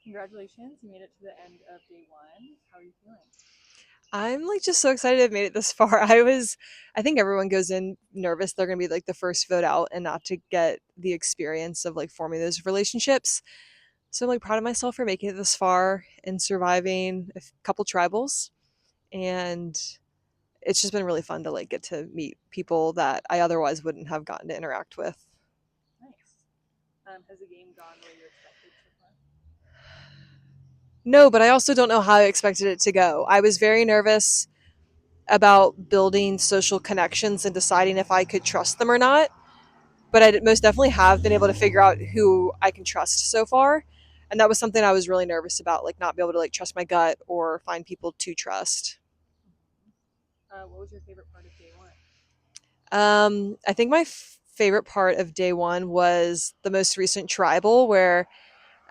Congratulations, you made it to the end of day one. How are you feeling? I'm like just so excited I've made it this far. I think everyone goes in nervous they're gonna be like the first vote out and not to get the experience of like forming those relationships. So I'm like proud of myself for making it this far and surviving a couple tribals. And it's just been really fun to like get to meet people that I otherwise wouldn't have gotten to interact with. Nice. Has the game gone where you expected so far? No, but I also don't know how I expected it to go. I was very nervous about building social connections and deciding if I could trust them or not. But I most definitely have been able to figure out who I can trust so far. And that was something I was really nervous about, like not be able to like trust my gut or find people to trust. What was your favorite part of day one? I think my favorite part of day one was the most recent tribal where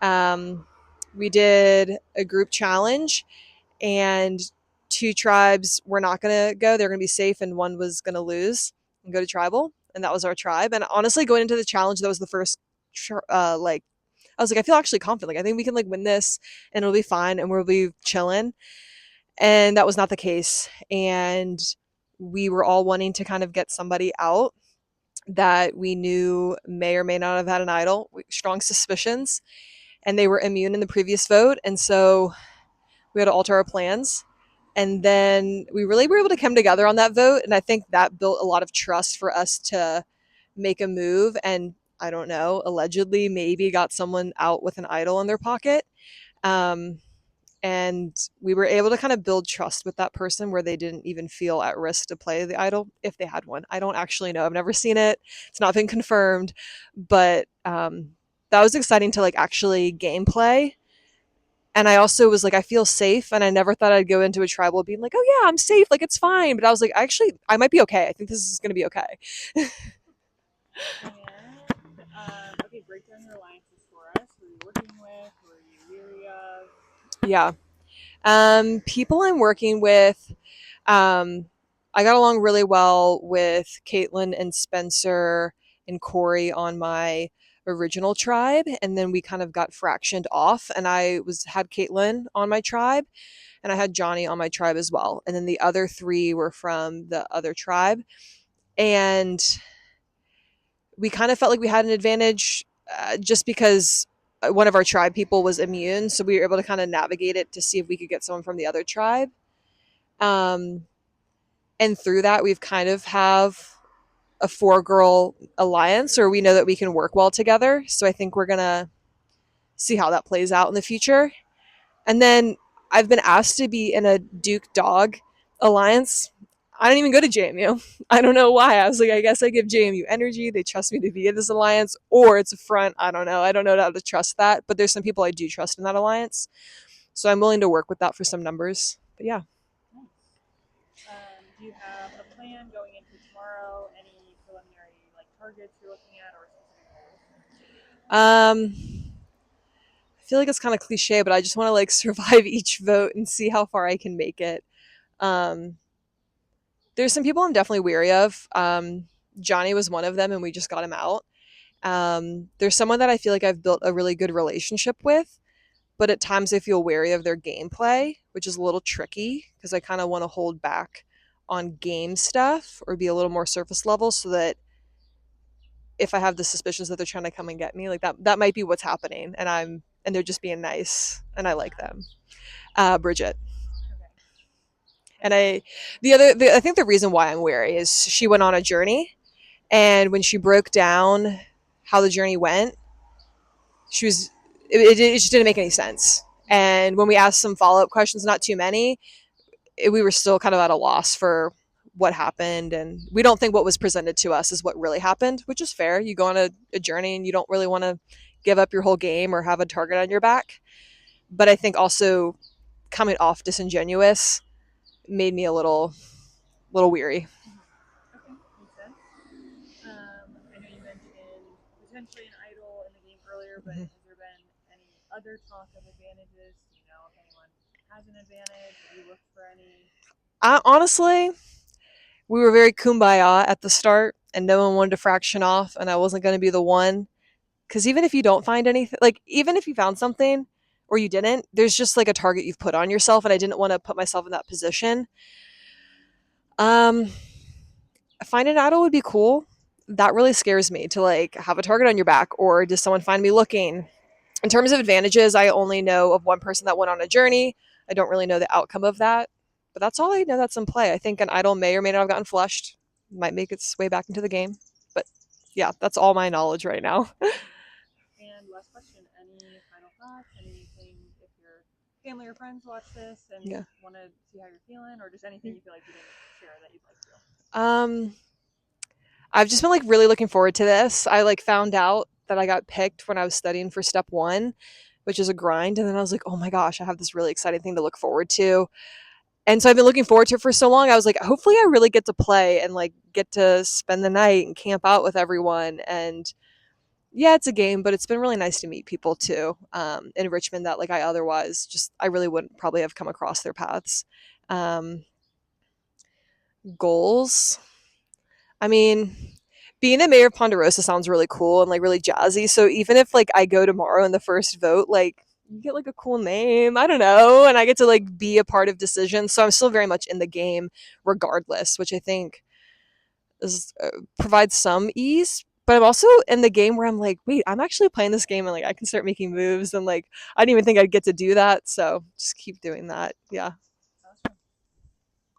um, we did a group challenge and two tribes were not going to go. They're going to be safe, and one was going to lose and go to tribal. And that was our tribe. And honestly, going into the challenge, that was the first, like, I was like, I feel actually confident. Like, I think we can like win this, and it'll be fine, and we'll be chilling. And that was not the case. And we were all wanting to kind of get somebody out that we knew may or may not have had an idol, strong suspicions, and they were immune in the previous vote. And so we had to alter our plans. And then we really were able to come together on that vote. And I think that built a lot of trust for us to make a move. And I don't know, allegedly, maybe got someone out with an idol in their pocket. Um, and we were able to kind of build trust with that person where they didn't even feel at risk to play the idol if they had one. I don't actually know. I've never seen it. It's not been confirmed, but that was exciting to like actually gameplay. And I also was like, I feel safe, and I never thought I'd go into a tribal being like, oh yeah, I'm safe, like it's fine. But I was like, actually, I might be okay. I think this is going to be okay. Okay, break down your alliances for us. Who are you working with? Who are you weary of? Yeah. People I'm working with, um, I got along really well with Caitlin and Spencer and Corey on my original tribe, and then we kind of got fractioned off. And I was had Caitlin on my tribe, and I had Johnny on my tribe as well. And then the other three were from the other tribe, and we kind of felt like we had an advantage just because one of our tribe people was immune, so we were able to kind of navigate it to see if we could get someone from the other tribe. Um, and through that, we've kind of have a four girl alliance, or we know that we can work well together. So I think we're gonna see how that plays out in the future. And then I've been asked to be in a Duke Dog alliance. I don't even go to JMU. I don't know why. I was like, I guess I give JMU energy. They trust me to be in this alliance, or it's a front. I don't know. I don't know how to trust that. But there's some people I do trust in that alliance. So I'm willing to work with that for some numbers. But yeah. Nice. Do you have a plan going into tomorrow? Any preliminary like targets you're looking at or specific goals? I feel like it's kind of cliche, but I just want to like survive each vote and see how far I can make it. Um, there's some people I'm definitely weary of. Johnny was one of them, and we just got him out. There's someone that I feel like I've built a really good relationship with, but at times I feel wary of their gameplay, which is a little tricky because I kind of want to hold back on game stuff or be a little more surface level so that if I have the suspicions that they're trying to come and get me, like that might be what's happening, and they're just being nice, and I Who's like that? them. Bridget. Okay. And And I think the reason why I'm wary is she went on a journey, and when she broke down how the journey went, she was it just didn't make any sense. And when we asked some follow up questions, not too many, we were still kind of at a loss for what happened, and we don't think what was presented to us is what really happened, which is fair. You go on a journey and you don't really want to give up your whole game or have a target on your back. But I think also coming off disingenuous made me a little weary. okay, makes sense. I know you mentioned potentially an idol in the game earlier, but Mm-hmm. has there been any other talk of advantages? Do you know if anyone has an advantage? Have you looked for any? Honestly, we were very kumbaya at the start, and no one wanted to fraction off, and I wasn't going to be the one. Because even if you don't find anything, like even if you found something, or you didn't. There's just like a target you've put on yourself, and I didn't want to put myself in that position. Um, find an idol would be cool. That really scares me to like have a target on your back, or does someone find me looking? In terms of advantages, I only know of one person that went on a journey. I don't really know the outcome of that, but that's all I know that's in play. I think an idol may or may not have gotten flushed, might make its way back into the game, but yeah, that's all my knowledge right now. And last question: any final thoughts? Anything if your family or friends watch this and Yeah. want to see how you're feeling, or just anything you feel like you didn't share that you'd like to? Um, I've just been like really looking forward to this. I like found out that I got picked when I was studying for step one, which is a grind. And then I was like, oh my gosh, I have this really exciting thing to look forward to. And so I've been looking forward to it for so long. I was like, hopefully I really get to play and like get to spend the night and camp out with everyone. And yeah, it's a game, but it's been really nice to meet people too, in Richmond that like I otherwise just, I really wouldn't probably have come across their paths. Um, goals. I mean, being a mayor of Ponderosa sounds really cool and like really jazzy. So even if like I go tomorrow in the first vote, like you get like a cool name, I don't know, and I get to like be a part of decisions. So I'm still very much in the game regardless, which I think is provides some ease. But I'm also in the game where I'm like, wait, I'm actually playing this game and like I can start making moves and like I didn't even think I'd get to do that. So just keep doing that. Yeah.